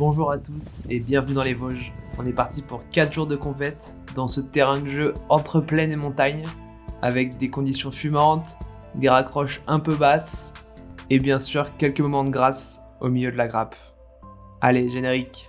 Bonjour à tous et bienvenue dans les Vosges. On est parti pour 4 jours de compète dans ce terrain de jeu entre plaine et montagne, avec des conditions fumantes, des raccroches un peu basses et bien sûr quelques moments de grâce au milieu de la grappe. Allez, générique.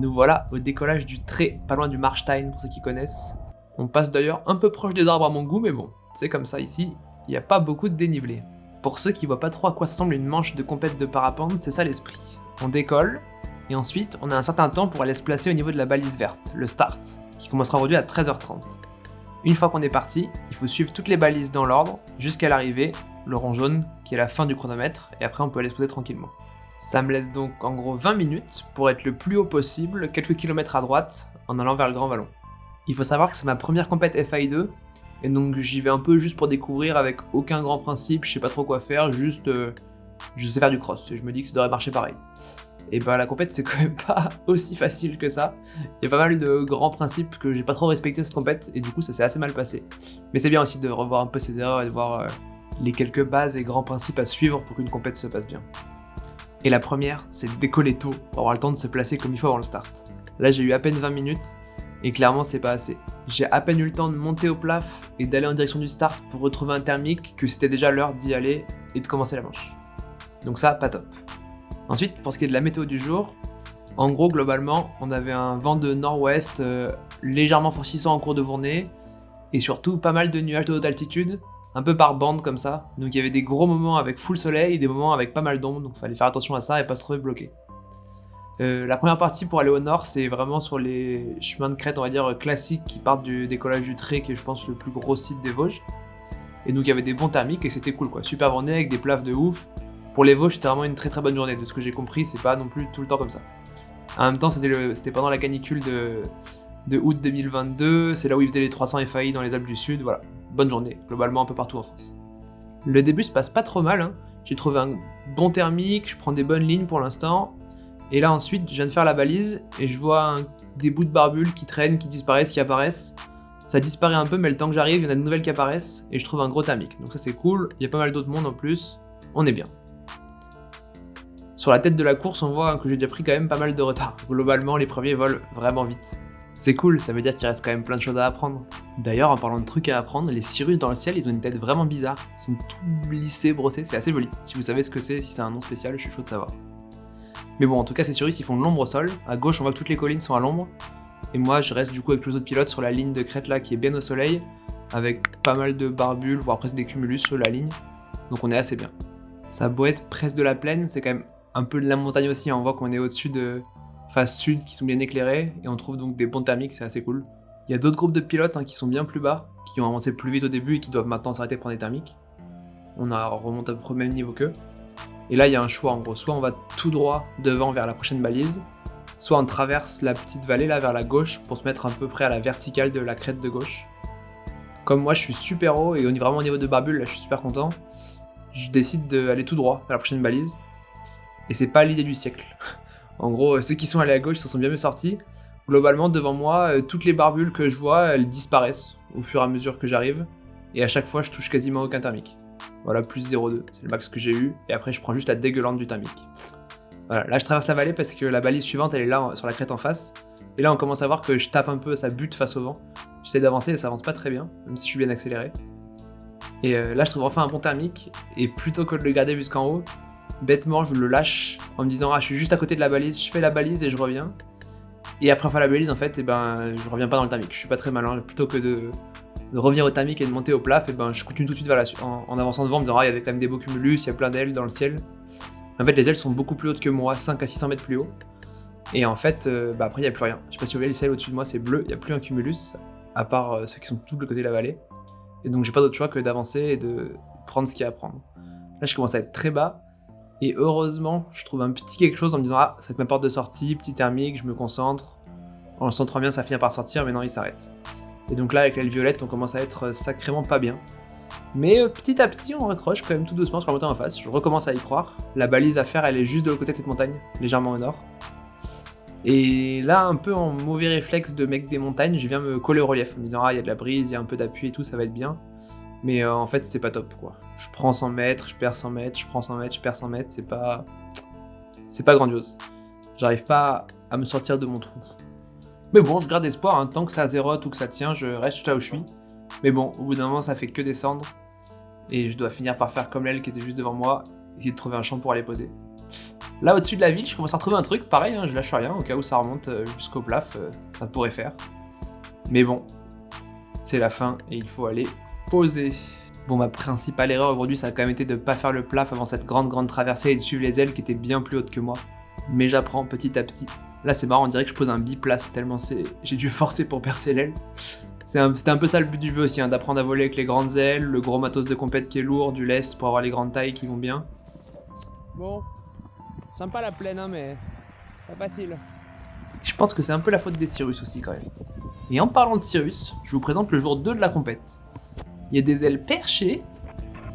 Nous voilà au décollage du Tré, pas loin du Marstein pour ceux qui connaissent. On passe d'ailleurs un peu proche des arbres à mon goût, mais bon, c'est comme ça ici, il n'y a pas beaucoup de dénivelé. Pour ceux qui voient pas trop à quoi ressemble une manche de compète de parapente, c'est ça l'esprit. On décolle, et ensuite on a un certain temps pour aller se placer au niveau de la balise verte, le start, qui commencera aujourd'hui à 13h30. Une fois qu'on est parti, il faut suivre toutes les balises dans l'ordre, jusqu'à l'arrivée, le rond jaune, qui est la fin du chronomètre, et après on peut aller se poser tranquillement. Ça me laisse donc en gros 20 minutes pour être le plus haut possible, quelques kilomètres à droite, en allant vers le Grand Vallon. Il faut savoir que c'est ma première compète FAI2, et donc j'y vais un peu juste pour découvrir avec aucun grand principe, je sais pas trop quoi faire, juste je sais faire du cross, et je me dis que ça devrait marcher pareil. Et bah la compète c'est quand même pas aussi facile que ça, il y a pas mal de grands principes que j'ai pas trop respecté cette compète, et du coup ça s'est assez mal passé. Mais c'est bien aussi de revoir un peu ses erreurs et de voir les quelques bases et grands principes à suivre pour qu'une compète se passe bien. Et la première, c'est de décoller tôt pour avoir le temps de se placer comme il faut avant le start. Là, j'ai eu à peine 20 minutes et clairement, c'est pas assez. J'ai à peine eu le temps de monter au plaf et d'aller en direction du start pour retrouver un thermique que c'était déjà l'heure d'y aller et de commencer la manche. Donc ça, pas top. Ensuite, pour ce qui est de la météo du jour, en gros, globalement, on avait un vent de nord-ouest légèrement forcissant en cours de journée et surtout pas mal de nuages de haute altitude, un peu par bande comme ça, donc il y avait des gros moments avec full soleil et des moments avec pas mal d'ombre, donc il fallait faire attention à ça et pas se trouver bloqué. La première partie pour aller au nord, c'est vraiment sur les chemins de crête, on va dire classiques, qui partent du décollage du Tré, qui est je pense le plus gros site des Vosges. Et donc il y avait des bons thermiques et c'était cool quoi, super journée avec des plafs de ouf. Pour les Vosges, c'était vraiment une très très bonne journée, de ce que j'ai compris, c'est pas non plus tout le temps comme ça. En même temps, c'était pendant la canicule de août 2022, c'est là où ils faisaient les 300 FAI dans les Alpes du Sud, voilà. Bonne journée, globalement un peu partout en France. Le début se passe pas trop mal, hein. J'ai trouvé un bon thermique, je prends des bonnes lignes pour l'instant, et là ensuite je viens de faire la balise, et je vois des bouts de barbules qui traînent, qui disparaissent, qui apparaissent. Ça disparaît un peu, mais le temps que j'arrive, il y en a de nouvelles qui apparaissent, et je trouve un gros thermique. Donc ça c'est cool, il y a pas mal d'autres mondes en plus, on est bien. Sur la tête de la course, on voit que j'ai déjà pris quand même pas mal de retard. Globalement, les premiers volent vraiment vite. C'est cool, ça veut dire qu'il reste quand même plein de choses à apprendre. D'ailleurs, en parlant de trucs à apprendre, les cirrus dans le ciel, ils ont une tête vraiment bizarre. Ils sont tout lissés, brossés, c'est assez joli. Si vous savez ce que c'est, si c'est un nom spécial, je suis chaud de savoir. Mais bon, en tout cas, ces cirrus, ils font de l'ombre au sol. À gauche, on voit que toutes les collines sont à l'ombre. Et moi, je reste du coup avec les autres pilotes sur la ligne de crête là, qui est bien au soleil, avec pas mal de barbules, voire presque des cumulus sur la ligne. Donc on est assez bien. Ça a beau être presque de la plaine, c'est quand même un peu de la montagne aussi, on voit qu'on est au-dessus de face sud qui sont bien éclairés, et on trouve donc des bons thermiques, c'est assez cool. Il y a d'autres groupes de pilotes qui sont bien plus bas, qui ont avancé plus vite au début et qui doivent maintenant s'arrêter pour prendre des thermiques. On remonte à peu près au même niveau qu'eux. Et là il y a un choix en gros, soit on va tout droit devant vers la prochaine balise, soit on traverse la petite vallée là vers la gauche pour se mettre à peu près à la verticale de la crête de gauche. Comme moi je suis super haut et on est vraiment au niveau de barbule, là je suis super content, je décide d'aller tout droit vers la prochaine balise. Et c'est pas l'idée du siècle. En gros, ceux qui sont allés à gauche s'en sont bien mieux sortis. Globalement, devant moi, toutes les barbules que je vois, elles disparaissent au fur et à mesure que j'arrive. Et à chaque fois, je touche quasiment aucun thermique. Voilà, plus 0,2, c'est le max que j'ai eu. Et après, je prends juste la dégueulante du thermique. Voilà, là je traverse la vallée parce que la balise suivante, elle est là, sur la crête en face. Et là, on commence à voir que je tape un peu, ça bute face au vent. J'essaie d'avancer et ça avance pas très bien, même si je suis bien accéléré. Et là, je trouve enfin un bon thermique. Et plutôt que de le garder jusqu'en haut, bêtement, je le lâche en me disant « Ah, je suis juste à côté de la balise, je fais la balise et je reviens. » Et après faire la balise, en fait, je reviens pas dans le thermique. Je suis pas très malin. Plutôt que de revenir au thermique et de monter au plaf, je continue tout de suite en avançant devant en me disant « Ah, il y avait quand même des beaux cumulus, il y a plein d'ailes dans le ciel. » En fait, les ailes sont beaucoup plus hautes que moi, 5 à 600 mètres plus haut. Et en fait, après, il n'y a plus rien. Je sais pas si vous voyez, le ciel au-dessus de moi, c'est bleu, il n'y a plus un cumulus, à part ceux qui sont tout de l'autre côté de la vallée. Et donc, j'ai pas d'autre choix que d'avancer et de prendre ce qu'il y a à prendre. Là, je commence à être très bas. Et heureusement, je trouve un petit quelque chose en me disant « Ah, ça va être ma porte de sortie, petit thermique, je me concentre. » En le sentant bien, ça finit par sortir, mais non, il s'arrête. Et donc là, avec l'aile violette, on commence à être sacrément pas bien. Mais petit à petit, on raccroche quand même tout doucement sur la montagne en face. Je recommence à y croire. La balise à faire, elle est juste de l'autre côté de cette montagne, légèrement au nord. Et là, un peu en mauvais réflexe de mec des montagnes, je viens me coller au relief en me disant « Ah, il y a de la brise, il y a un peu d'appui et tout, ça va être bien. » Mais en fait, c'est pas top, quoi. Je prends 100 mètres, je perds 100 mètres, je prends 100 mètres, je perds 100 mètres, c'est pas grandiose. J'arrive pas à me sortir de mon trou. Mais bon, je garde espoir, hein. Tant que ça zérote ou que ça tient, je reste là où je suis. Mais bon, au bout d'un moment, ça fait que descendre. Et je dois finir par faire comme l'aile qui était juste devant moi, essayer de trouver un champ pour aller poser. Là, au-dessus de la ville, je commence à retrouver un truc, pareil, hein, je lâche rien, au cas où ça remonte jusqu'au plaf, ça pourrait faire. Mais bon, c'est la fin et il faut aller poser. Bon, ma principale erreur aujourd'hui, ça a quand même été de pas faire le plaf avant cette grande traversée et de suivre les ailes qui étaient bien plus hautes que moi. Mais j'apprends petit à petit. Là, c'est marrant, on dirait que je pose un biplace tellement j'ai dû forcer pour percer l'aile. C'était un peu ça le but du jeu aussi, hein, d'apprendre à voler avec les grandes ailes, le gros matos de compète qui est lourd, du lest pour avoir les grandes tailles qui vont bien. Bon, sympa la plaine, hein, mais pas facile. Je pense que c'est un peu la faute des Cirrus aussi quand même. Et en parlant de Cirrus, je vous présente le jour 2 de la compète. Il y a des ailes perchées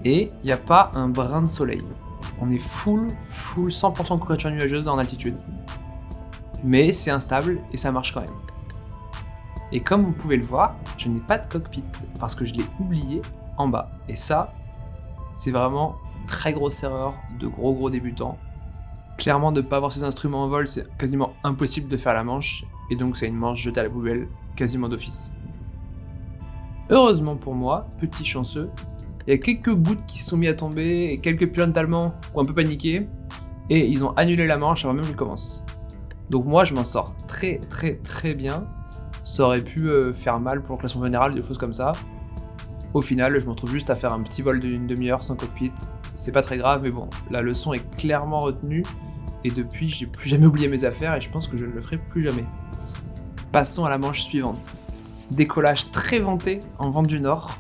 et il n'y a pas un brin de soleil. On est full 100% couverture nuageuse en altitude. Mais c'est instable et ça marche quand même. Et comme vous pouvez le voir, je n'ai pas de cockpit parce que je l'ai oublié en bas. Et ça, c'est vraiment très grosse erreur de gros débutants. Clairement, de ne pas avoir ces instruments en vol, c'est quasiment impossible de faire la manche, et donc c'est une manche jetée à la poubelle, quasiment d'office. Heureusement pour moi, petit chanceux, il y a quelques gouttes qui se sont mis à tomber, et quelques pilotes allemands qui ont un peu paniqué, et ils ont annulé la manche avant même qu'elle commence. Donc moi, je m'en sors très bien. Ça aurait pu faire mal pour le classement général, des choses comme ça. Au final, je me retrouve juste à faire un petit vol d'une demi-heure sans cockpit. C'est pas très grave, mais bon, la leçon est clairement retenue. Et depuis, j'ai plus jamais oublié mes affaires et je pense que je ne le ferai plus jamais. Passons à la manche suivante. Décollage très venté en vent du nord.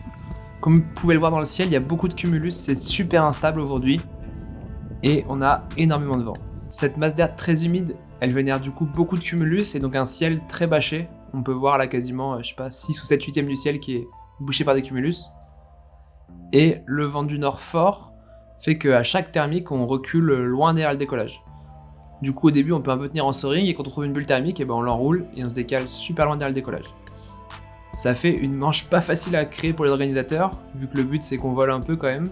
Comme vous pouvez le voir dans le ciel, il y a beaucoup de cumulus, c'est super instable aujourd'hui. Et on a énormément de vent. Cette masse d'air très humide, elle génère du coup beaucoup de cumulus et donc un ciel très bâché. On peut voir là quasiment, 6 ou 7 huitièmes du ciel qui est bouché par des cumulus. Et le vent du nord fort fait qu'à chaque thermique, on recule loin derrière le décollage. Du coup, au début, on peut un peu tenir en soaring et quand on trouve une bulle thermique, on l'enroule et on se décale super loin derrière le décollage. Ça fait une manche pas facile à créer pour les organisateurs, vu que le but c'est qu'on vole un peu quand même.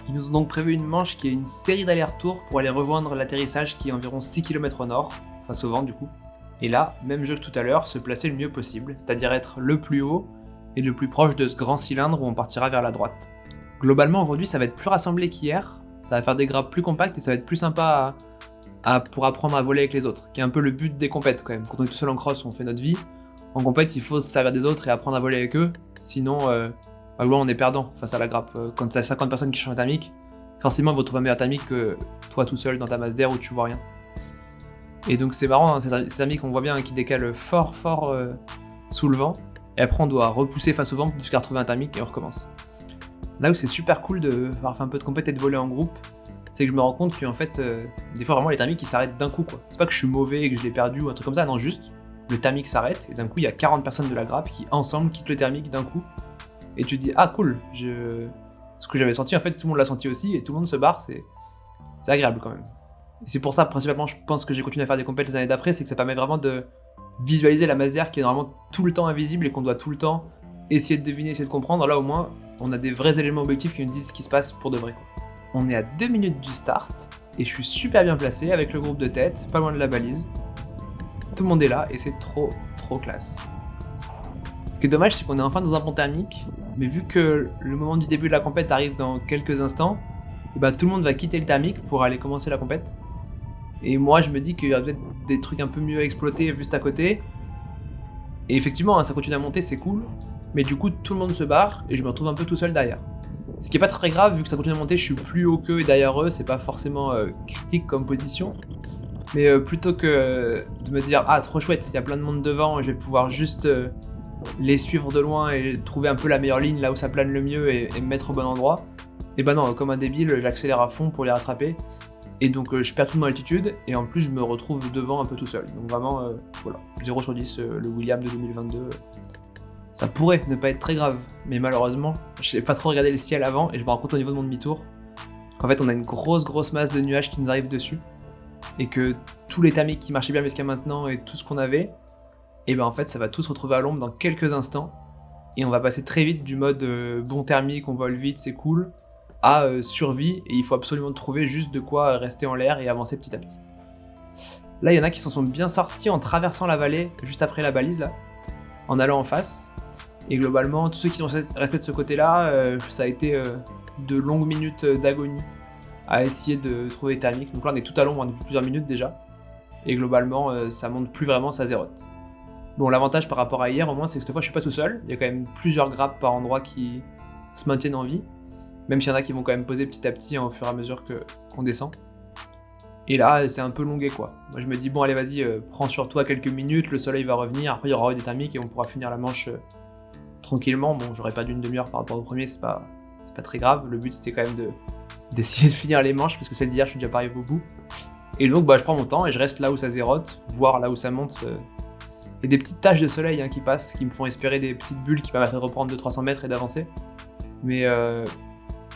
Ils nous ont donc prévu une manche qui est une série d'allers-retours pour aller rejoindre l'atterrissage qui est environ 6 km au nord, face au vent du coup. Et là, même jeu que tout à l'heure, se placer le mieux possible, c'est-à-dire être le plus haut et le plus proche de ce grand cylindre où on partira vers la droite. Globalement, aujourd'hui, ça va être plus rassemblé qu'hier, ça va faire des grappes plus compactes et ça va être plus sympa pour apprendre à voler avec les autres, qui est un peu le but des compètes quand même. Quand on est tout seul en cross, on fait notre vie. En compète, il faut se servir des autres et apprendre à voler avec eux, sinon, on est perdant face à la grappe. Quand t'as 50 personnes qui changent de thermique, forcément, ils vont trouver un meilleur thermique que toi tout seul dans ta masse d'air où tu vois rien. Et donc c'est marrant, hein, ces thermiques on voit bien qui décalent fort sous le vent, et après on doit repousser face au vent jusqu'à retrouver un thermique et on recommence. Là où c'est super cool de avoir fait un peu de compète et de voler en groupe, c'est que je me rends compte qu'en fait, des fois vraiment les thermiques ils s'arrêtent d'un coup quoi. C'est pas que je suis mauvais et que je l'ai perdu ou un truc comme ça, non juste, le thermique s'arrête et d'un coup il y a 40 personnes de la grappe qui ensemble quittent le thermique d'un coup. Et tu te dis ah cool, ce que j'avais senti en fait tout le monde l'a senti aussi et tout le monde se barre, c'est agréable quand même. Et c'est pour ça, principalement, je pense que j'ai continué à faire des compètes les années d'après, c'est que ça permet vraiment de visualiser la masse d'air qui est normalement tout le temps invisible et qu'on doit tout le temps essayer de deviner, essayer de comprendre. Là, au moins, on a des vrais éléments objectifs qui nous disent ce qui se passe pour de vrai, quoi. On est à 2 minutes du start et je suis super bien placé avec le groupe de tête, pas loin de la balise. Tout le monde est là et c'est trop classe. Ce qui est dommage, c'est qu'on est enfin dans un pont thermique, mais vu que le moment du début de la compète arrive dans quelques instants, tout le monde va quitter le thermique pour aller commencer la compète. Et moi je me dis qu'il y a peut-être des trucs un peu mieux à exploiter juste à côté. Et effectivement, hein, ça continue à monter, c'est cool. Mais du coup, tout le monde se barre et je me retrouve un peu tout seul derrière. Ce qui est pas très grave, vu que ça continue à monter, je suis plus haut qu'eux et derrière eux, c'est pas forcément critique comme position. Mais plutôt que de me dire « Ah, trop chouette, il y a plein de monde devant, je vais pouvoir juste les suivre de loin et trouver un peu la meilleure ligne là où ça plane le mieux et me mettre au bon endroit », et non, comme un débile, j'accélère à fond pour les rattraper. Et donc je perds tout mon altitude, et en plus je me retrouve devant un peu tout seul. Donc vraiment, voilà, 0 sur 10, le William de 2022. Ça pourrait ne pas être très grave, mais malheureusement, j'ai pas trop regardé le ciel avant, et je me rends compte au niveau de mon demi-tour qu'en fait on a une grosse masse de nuages qui nous arrive dessus, et que tous les thermiques qui marchaient bien jusqu'à maintenant, et tout ce qu'on avait, et ben en fait ça va tout se retrouver à l'ombre dans quelques instants, et on va passer très vite du mode bon thermique, on vole vite, c'est cool, à survie, et il faut absolument trouver juste de quoi rester en l'air et avancer petit à petit. Là, il y en a qui s'en sont bien sortis en traversant la vallée, juste après la balise, là, en allant en face. Et globalement, tous ceux qui sont restés de ce côté-là, ça a été de longues minutes d'agonie à essayer de trouver des thermiques. Donc là, on est tout à l'ombre depuis plusieurs minutes déjà. Et globalement, ça monte plus vraiment, ça zérote. Bon, l'avantage par rapport à hier, au moins, c'est que cette fois, je suis pas tout seul. Il y a quand même plusieurs grappes par endroit qui se maintiennent en vie. Même s'il y en a qui vont quand même poser petit à petit au fur et à mesure qu'on descend. Et là, c'est un peu longué, quoi. Moi, je me dis, bon, allez, vas-y, prends sur toi quelques minutes, le soleil va revenir, après il y aura des thermiques et on pourra finir la manche tranquillement. Bon, j'aurais pas d'une demi-heure par rapport au premier, c'est pas très grave. Le but, c'était quand même d'essayer de finir les manches, parce que celle d'hier, je suis déjà pas arrivé au bout. Et donc, je prends mon temps et je reste là où ça zérote, voire là où ça monte. Il y a des petites taches de soleil qui passent, qui me font espérer des petites bulles qui permettent de reprendre 200-300 mètres et d'avancer. Mais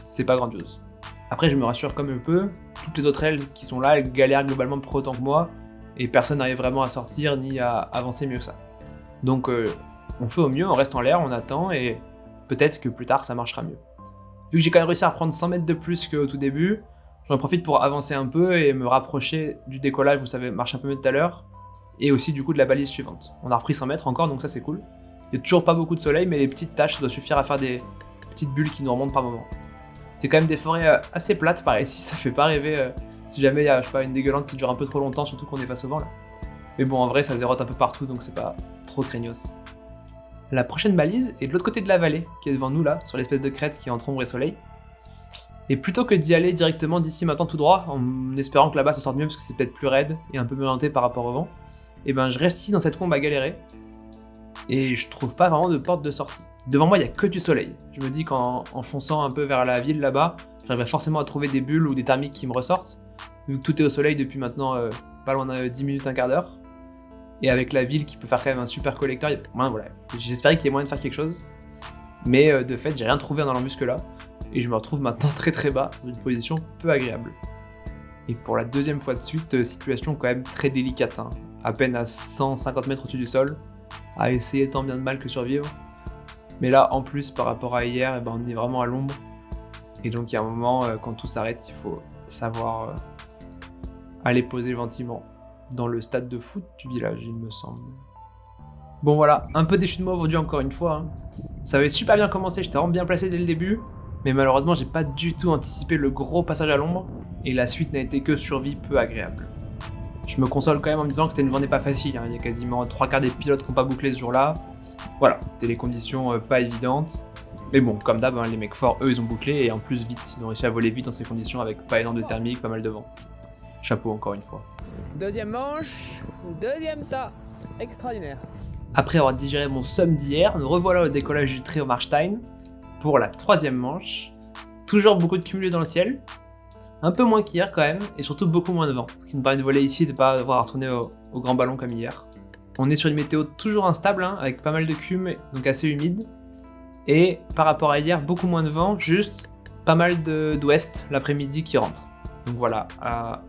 c'est pas grandiose. Après, je me rassure comme je peux, toutes les autres ailes qui sont là, elles galèrent globalement plus autant que moi, et personne n'arrive vraiment à sortir ni à avancer mieux que ça. Donc on fait au mieux, on reste en l'air, on attend, et peut-être que plus tard ça marchera mieux. Vu que j'ai quand même réussi à prendre 100 mètres de plus qu'au tout début, j'en profite pour avancer un peu et me rapprocher du décollage, vous savez, marche un peu mieux tout à l'heure, et aussi du coup de la balise suivante. On a repris 100 mètres encore, donc ça c'est cool. Il y a toujours pas beaucoup de soleil, mais les petites taches, ça doit suffire à faire des petites bulles qui nous remontent par moment. C'est quand même des forêts assez plates par ici, ça fait pas rêver si jamais il y a, je sais pas, une dégueulante qui dure un peu trop longtemps, surtout qu'on est face au vent là. Mais bon, en vrai, ça zérote un peu partout, donc c'est pas trop craignos. La prochaine balise est de l'autre côté de la vallée, qui est devant nous là, sur l'espèce de crête qui est entre ombre et soleil. Et plutôt que d'y aller directement d'ici maintenant tout droit, en espérant que là-bas ça sorte mieux parce que c'est peut-être plus raide et un peu mieux orienté par rapport au vent, et ben je reste ici dans cette combe à galérer, et je trouve pas vraiment de porte de sortie. Devant moi, il n'y a que du soleil. Je me dis qu'en fonçant un peu vers la ville là-bas, j'arriverai forcément à trouver des bulles ou des thermiques qui me ressortent, vu que tout est au soleil depuis maintenant pas loin de 10 minutes, un quart d'heure. Et avec la ville qui peut faire quand même un super collecteur, voilà. J'espérais qu'il y ait moyen de faire quelque chose. Mais de fait, j'ai rien trouvé en embusque là. Et je me retrouve maintenant très bas, dans une position peu agréable. Et pour la deuxième fois de suite, situation quand même très délicate. À peine à 150 mètres au-dessus du sol, à essayer tant bien de mal que survivre. Mais là, en plus, par rapport à hier, on est vraiment à l'ombre. Et donc, il y a un moment, quand tout s'arrête, il faut savoir aller poser gentiment dans le stade de foot du village, il me semble. Bon, voilà, un peu déçu de moi aujourd'hui, encore une fois. Ça avait super bien commencé, j'étais vraiment bien placé dès le début. Mais malheureusement, j'ai pas du tout anticipé le gros passage à l'ombre. Et la suite n'a été que survie peu agréable. Je me console quand même en me disant que c'était une journée pas facile. Il y a quasiment 3/4 des pilotes qui n'ont pas bouclé ce jour-là. Voilà, c'était les conditions pas évidentes. Mais bon, comme d'hab, les mecs forts, eux, ils ont bouclé, et en plus vite. Ils ont réussi à voler vite dans ces conditions avec pas énorme de thermique, pas mal de vent. Chapeau encore une fois. Deuxième manche, deuxième tas. Extraordinaire. Après avoir digéré mon somme d'hier, nous revoilà au décollage du trait au Marstein pour la troisième manche. Toujours beaucoup de cumulés dans le ciel. Un peu moins qu'hier quand même, et surtout beaucoup moins de vent. Ce qui nous permet de voler ici et de ne pas devoir retourner au grand ballon comme hier. On est sur une météo toujours instable, avec pas mal de cume, donc assez humide. Et par rapport à hier, beaucoup moins de vent, juste pas mal d'ouest l'après-midi qui rentre. Donc voilà, à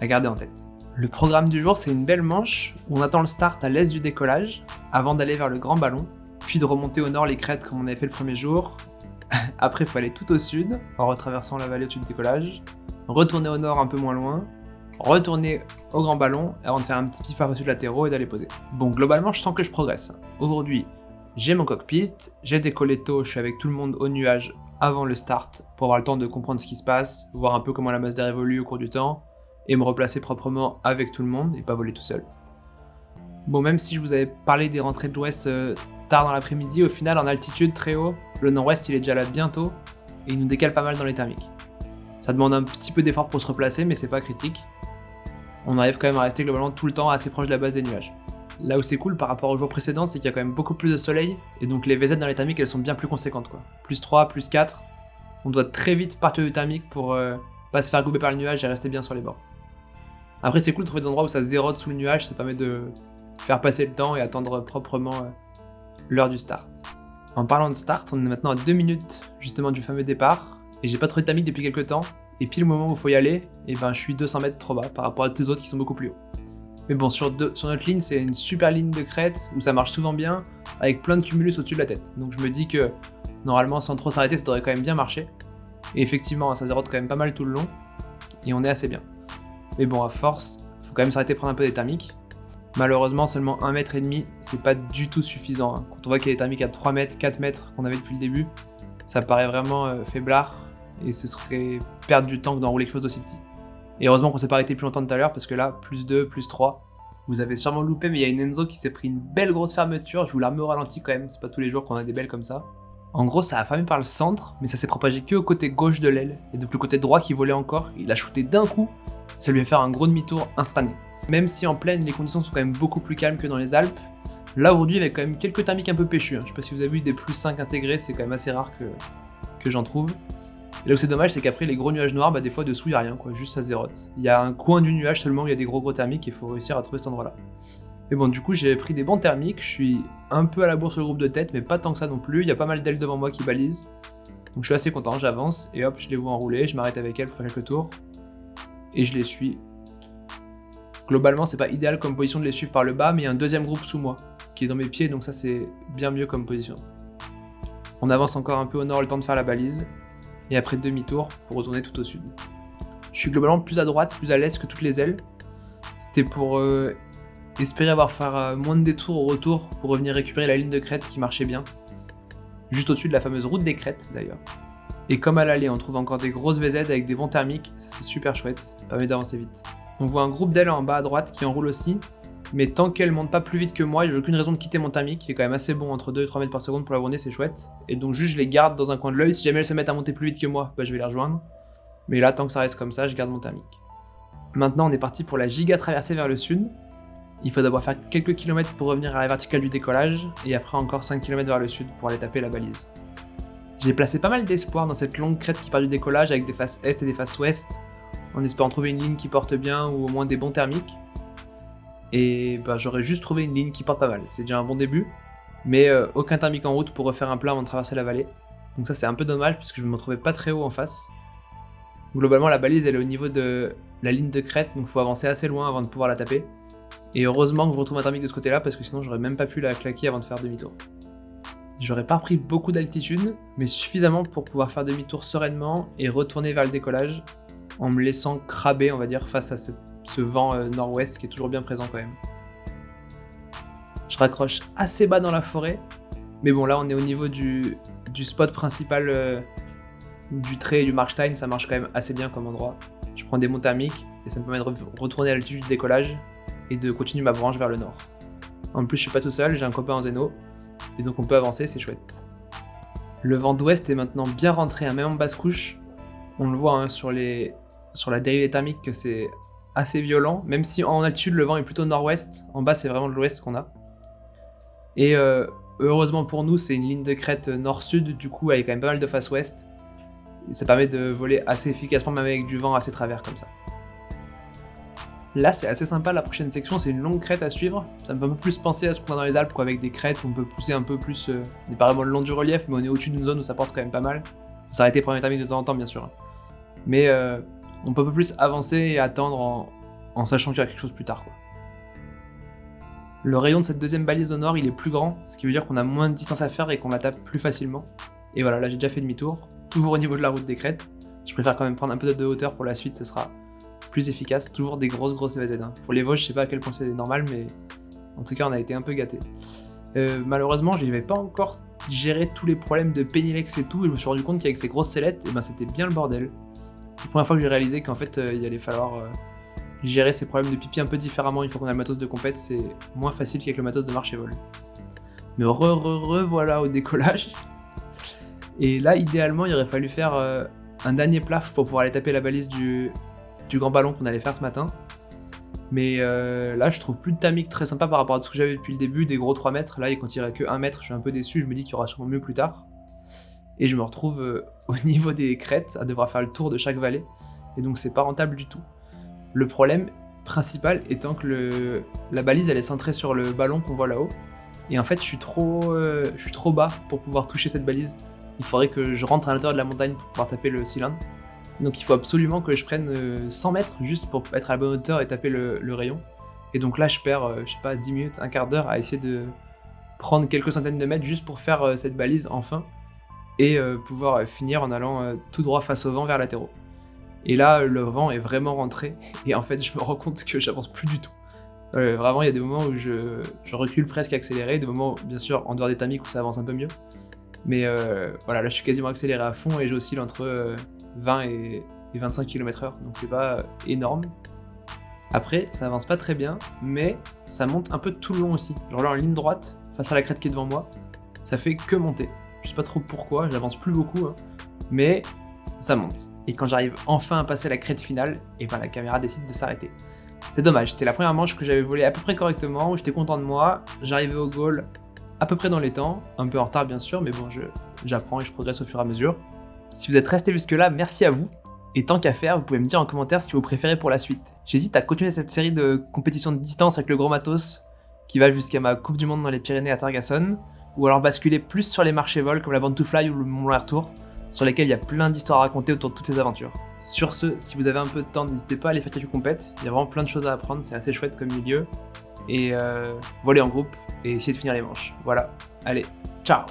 garder en tête. Le programme du jour, c'est une belle manche où on attend le start à l'est du décollage, avant d'aller vers le grand ballon, puis de remonter au nord les crêtes comme on avait fait le premier jour. Après, il faut aller tout au sud, en retraversant la vallée au-dessus du décollage, retourner au nord un peu moins loin, retourner au grand ballon avant de faire un petit pif par-dessus de latéraux et d'aller poser. Bon, globalement, je sens que je progresse. Aujourd'hui, j'ai mon cockpit, j'ai décollé tôt, je suis avec tout le monde au nuage avant le start pour avoir le temps de comprendre ce qui se passe, voir un peu comment la masse d'air évolue au cours du temps et me replacer proprement avec tout le monde et pas voler tout seul. Bon, même si je vous avais parlé des rentrées de l'ouest tard dans l'après-midi, au final, en altitude très haut, le nord-ouest il est déjà là bientôt et il nous décale pas mal dans les thermiques. Ça demande un petit peu d'effort pour se replacer, mais c'est pas critique. On arrive quand même à rester globalement tout le temps assez proche de la base des nuages. Là où c'est cool par rapport aux jours précédents, c'est qu'il y a quand même beaucoup plus de soleil, et donc les VZ dans les thermiques elles sont bien plus conséquentes quoi. Plus 3, plus 4, on doit très vite partir du thermique pour pas se faire gober par le nuage et rester bien sur les bords. Après c'est cool de trouver des endroits où ça zérote sous le nuage, ça permet de faire passer le temps et attendre proprement l'heure du start. En parlant de start, on est maintenant à 2 minutes justement du fameux départ, et j'ai pas trouvé de thermique depuis quelques temps, et pile le moment où il faut y aller, et ben je suis 200 mètres trop bas par rapport à tous les autres qui sont beaucoup plus hauts. Mais bon, sur notre ligne, c'est une super ligne de crête où ça marche souvent bien, avec plein de cumulus au-dessus de la tête. Donc je me dis que normalement, sans trop s'arrêter, ça devrait quand même bien marcher. Et effectivement, ça zérote quand même pas mal tout le long, et on est assez bien. Mais bon, à force, faut quand même s'arrêter prendre un peu des thermiques. Malheureusement, seulement 1,5 m, c'est pas du tout suffisant. Hein. Quand on voit qu'il y a des thermiques à 3 mètres, 4 mètres qu'on avait depuis le début, ça paraît vraiment faiblard, et ce serait perdre du temps que d'enrouler quelque chose d'aussi petit. Et heureusement qu'on s'est pas arrêté plus longtemps tout à l'heure, parce que là, plus 2, plus 3, vous avez sûrement loupé, mais il y a une Enzo qui s'est pris une belle grosse fermeture, je vous la remets au ralenti quand même, c'est pas tous les jours qu'on a des belles comme ça. En gros, ça a fermé par le centre, mais ça s'est propagé que au côté gauche de l'aile, et donc le côté droit qui volait encore, il a shooté d'un coup, ça lui a fait un gros demi-tour instantané. Même si en plaine, les conditions sont quand même beaucoup plus calmes que dans les Alpes, là aujourd'hui, avec quand même quelques thermiques un peu péchus, hein. Je sais pas si vous avez vu des plus 5 intégrés, c'est quand même assez rare que j'en trouve. Et là où c'est dommage, c'est qu'après les gros nuages noirs, bah des fois dessous il y a rien quoi, juste ça zérote. Il y a un coin du nuage seulement où il y a des gros thermiques et il faut réussir à trouver cet endroit-là. Mais bon, du coup j'ai pris des bons thermiques, je suis un peu à la bourre sur le groupe de tête, mais pas tant que ça non plus, il y a pas mal d'ailes devant moi qui balisent. Donc je suis assez content, j'avance et hop, je les vois enrouler, je m'arrête avec elles pour faire quelques tours. Et je les suis. Globalement c'est pas idéal comme position de les suivre par le bas, mais il y a un deuxième groupe sous moi, qui est dans mes pieds, donc ça c'est bien mieux comme position. On avance encore un peu au nord, le temps de faire la balise. Et après demi-tour pour retourner tout au sud. Je suis globalement plus à droite, plus à l'est que toutes les ailes. C'était pour espérer avoir faire moins de détours au retour pour revenir récupérer la ligne de crête qui marchait bien. Juste au-dessus de la fameuse route des crêtes d'ailleurs. Et comme à l'aller, on trouve encore des grosses VZ avec des bons thermiques, ça c'est super chouette, ça permet d'avancer vite. On voit un groupe d'ailes en bas à droite qui enroule aussi, mais tant qu'elle monte pas plus vite que moi, j'ai aucune raison de quitter mon thermique, qui est quand même assez bon, entre 2 et 3 mètres par seconde pour la journée, c'est chouette. Et donc juste je les garde dans un coin de l'œil, si jamais elles se mettent à monter plus vite que moi, bah je vais les rejoindre. Mais là, tant que ça reste comme ça, je garde mon thermique. Maintenant, on est parti pour la giga traversée vers le sud. Il faut d'abord faire quelques kilomètres pour revenir à la verticale du décollage, et après encore 5 km vers le sud pour aller taper la balise. J'ai placé pas mal d'espoir dans cette longue crête qui part du décollage avec des faces est et des faces ouest, en espérant trouver une ligne qui porte bien ou au moins des bons thermiques. Et bah, j'aurais juste trouvé une ligne qui porte pas mal, c'est déjà un bon début, mais aucun thermique en route pour refaire un plein avant de traverser la vallée. Donc ça c'est un peu dommage puisque je me trouvais pas très haut en face. Globalement la balise elle est au niveau de la ligne de crête, donc faut avancer assez loin avant de pouvoir la taper. Et heureusement que je retrouve un thermique de ce côté là parce que sinon j'aurais même pas pu la claquer avant de faire demi-tour. J'aurais pas pris beaucoup d'altitude, mais suffisamment pour pouvoir faire demi-tour sereinement et retourner vers le décollage en me laissant craber on va dire face à ce vent nord-ouest qui est toujours bien présent quand même. Je raccroche assez bas dans la forêt, mais bon là on est au niveau du spot principal du trait et du Markstein, ça marche quand même assez bien comme endroit. Je prends des monts thermiques et ça me permet de retourner à l'altitude du décollage et de continuer ma branche vers le nord. En plus je suis pas tout seul, j'ai un copain en zéno, et donc on peut avancer, c'est chouette. Le vent d'ouest est maintenant bien rentré, même en basse couche. On le voit hein, sur la dérivée thermique que c'est assez violent, même si en altitude le vent est plutôt nord-ouest, en bas c'est vraiment de l'ouest qu'on a. Et heureusement pour nous c'est une ligne de crête nord-sud, du coup elle est quand même pas mal de face ouest, et ça permet de voler assez efficacement même avec du vent assez travers comme ça. Là c'est assez sympa, la prochaine section c'est une longue crête à suivre, ça me fait un peu plus penser à ce qu'on a dans les Alpes quoi, avec des crêtes où on peut pousser un peu plus, on n'est pas vraiment le long du relief mais on est au-dessus d'une zone où ça porte quand même pas mal. Ça a été premier thermique de temps en temps bien sûr, mais on peut un peu plus avancer et attendre en sachant qu'il y a quelque chose plus tard quoi. Le rayon de cette deuxième balise au nord il est plus grand, ce qui veut dire qu'on a moins de distance à faire et qu'on la tape plus facilement. Et voilà, là j'ai déjà fait demi-tour, toujours au niveau de la route des crêtes. Je préfère quand même prendre un peu de hauteur pour la suite, ce sera plus efficace, toujours des grosses VZ. Hein. Pour les Vosges, je sais pas à quel point c'est normal, mais en tout cas on a été un peu gâtés. Malheureusement, je n'avais pas encore géré tous les problèmes de Pénilex et tout, et je me suis rendu compte qu'avec ces grosses sellettes, et ben, c'était bien le bordel. C'est la première fois que j'ai réalisé qu'en fait il allait falloir gérer ces problèmes de pipi un peu différemment une fois qu'on a le matos de compète, c'est moins facile qu'avec le matos de marche et vol. Mais voilà au décollage. Et là idéalement il aurait fallu faire un dernier plaf pour pouvoir aller taper la balise du grand ballon qu'on allait faire ce matin. Mais là je trouve plus de thermique très sympa par rapport à tout ce que j'avais depuis le début, des gros 3 mètres, là quand il irait que 1 mètre, je suis un peu déçu, je me dis qu'il y aura sûrement mieux plus tard. Et je me retrouve au niveau des crêtes à devoir faire le tour de chaque vallée. et donc c'est pas rentable du tout. Le problème principal étant que la balise elle est centrée sur le ballon qu'on voit là-haut, et en fait je suis trop bas pour pouvoir toucher cette balise. Il faudrait que je rentre à l'intérieur de la montagne pour pouvoir taper le cylindre. Donc il faut absolument que je prenne 100 mètres juste pour être à la bonne hauteur et taper le rayon. Et donc là je perds, je sais pas, 10 minutes, un quart d'heure à essayer de prendre quelques centaines de mètres juste pour faire cette balise enfin, et pouvoir finir en allant tout droit face au vent vers la terreau. Et là le vent est vraiment rentré, et en fait je me rends compte que j'avance plus du tout. Vraiment il y a des moments où je recule presque accéléré, des moments bien sûr en dehors des tamiques où ça avance un peu mieux. Mais voilà, là je suis quasiment accéléré à fond et j'oscille entre 20 et 25 km/h, donc c'est pas énorme. Après, ça avance pas très bien, mais ça monte un peu tout le long aussi. Genre là en ligne droite, face à la crête qui est devant moi, ça fait que monter. Je sais pas trop pourquoi, j'avance plus beaucoup, hein, mais ça monte. Et quand j'arrive enfin à passer la crête finale, et ben la caméra décide de s'arrêter. C'est dommage, c'était la première manche que j'avais volée à peu près correctement, où j'étais content de moi, j'arrivais au goal à peu près dans les temps, un peu en retard bien sûr, mais bon, j'apprends et je progresse au fur et à mesure. Si vous êtes resté jusque là, merci à vous. Et tant qu'à faire, vous pouvez me dire en commentaire ce que vous préférez pour la suite. J'hésite à continuer cette série de compétitions de distance avec le gros matos, qui va jusqu'à ma Coupe du Monde dans les Pyrénées à Targason, ou alors basculer plus sur les marchés vols comme la Born to Fly ou le Mont Blanc Air Tour, sur lesquels il y a plein d'histoires à raconter autour de toutes ces aventures. Sur ce, si vous avez un peu de temps, n'hésitez pas à aller faire quelques compètes, il y a vraiment plein de choses à apprendre, c'est assez chouette comme milieu. Et voler en groupe, et essayer de finir les manches. Voilà, allez, ciao!